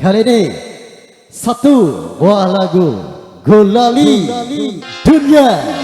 kali ini satu buah lagu Gulali Dunia.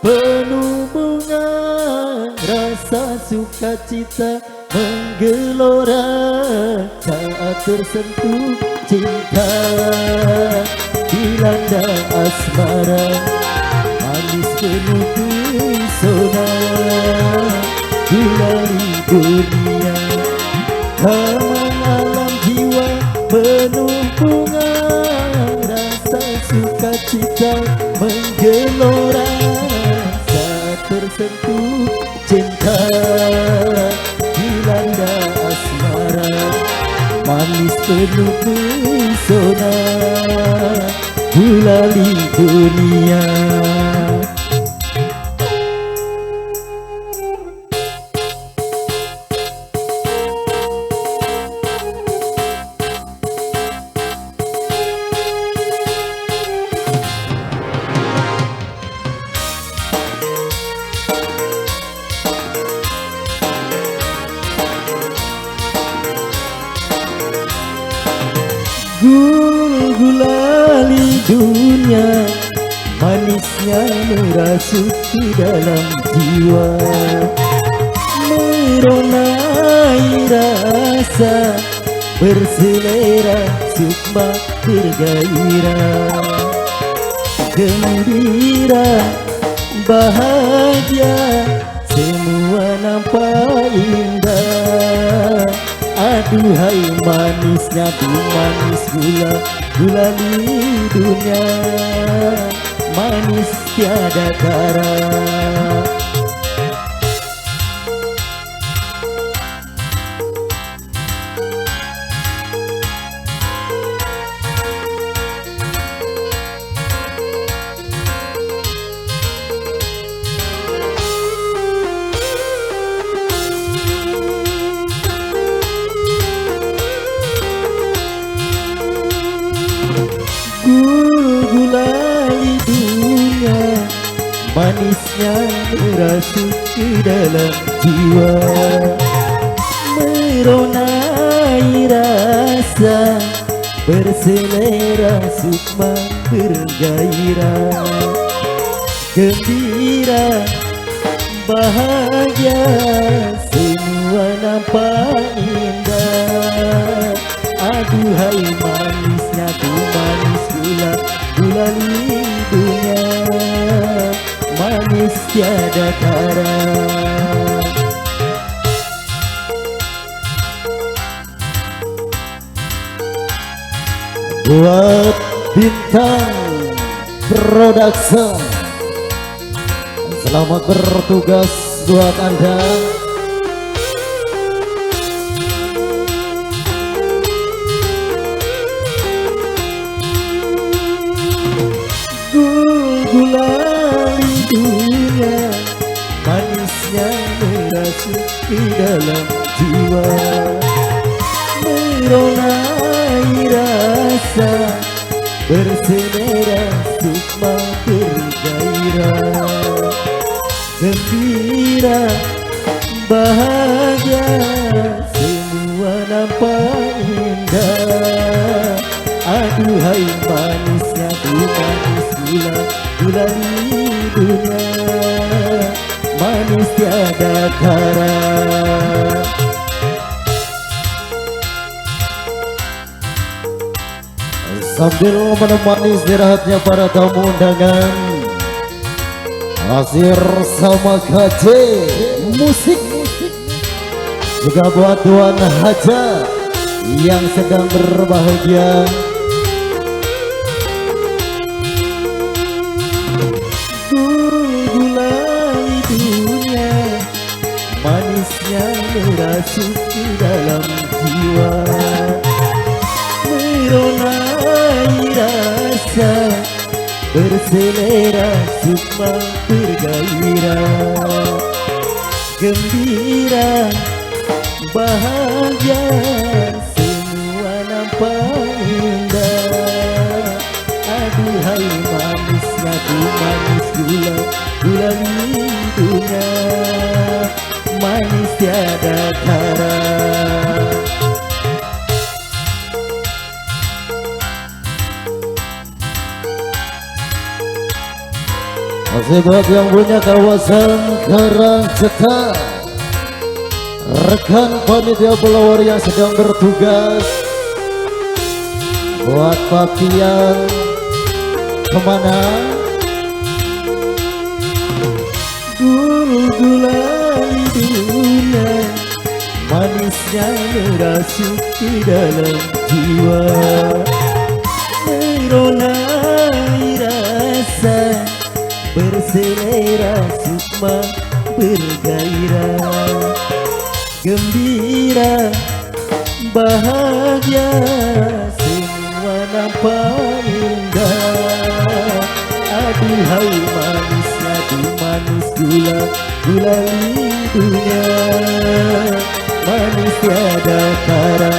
Penuh bunga, rasa sukacita menggelora saat tersentuh cinta, dilanda asmara, manis penuh pesona, gulali dunia. Taman alam jiwa penuh bunga, rasa sukacita menggelora tersentuh cinta, dilanda asmara, manis penuh pesona, gulali dunia. Gulali dunia, manisnya merasuk di dalam jiwa, meronai rasa, berselera sukma bergairah, gembira bahagia, semua nampak indah. Aduhai manisnya tuh manis gula, gulali dunia, manis tiada tara. Gulali dunia, manisnya merasuk ke dalam jiwa, meronai rasa, berselera sukma bergairah, gembira bahagia, semua nampak indah. Aduhai manisnya tuh manis gula, gulali dunia, manis tiada tara. Buat Bintang Production, selamat bertugas buat Anda. Gulali dunia, manisnya merasuk di dalam jiwa, meronai rasa, berselera sukma bergairah, gembira bahagia, semua nampak indah. Aduhai manisnya tuh manis gula, gulali dunia, manis tiada tara. Sambil menemani istirahatnya para tamu undangan, Asir sama KJ musik juga buat Tuan Haja yang sedang berbahagia. manisnya merasuk ke dalam jiwa, meronai rasa berselera sukma bergairah, gembira bahagia semua nampak indah. Aduhai manisnya tu manis gula, gula lindunya manis tiada tara. Masih buat yang punya kawasan Karangcetak, rekan panitia pelawar yang sedang bertugas, buat pakian kemana? Gula-gula lidunya manisnya merasuk ke dalam jiwa, meronai rasa berselera sukma bergairah, gembira bahagia semua nampak indah. Aduhai manisnya tu manis gula, gula lindunya manis tiada tara.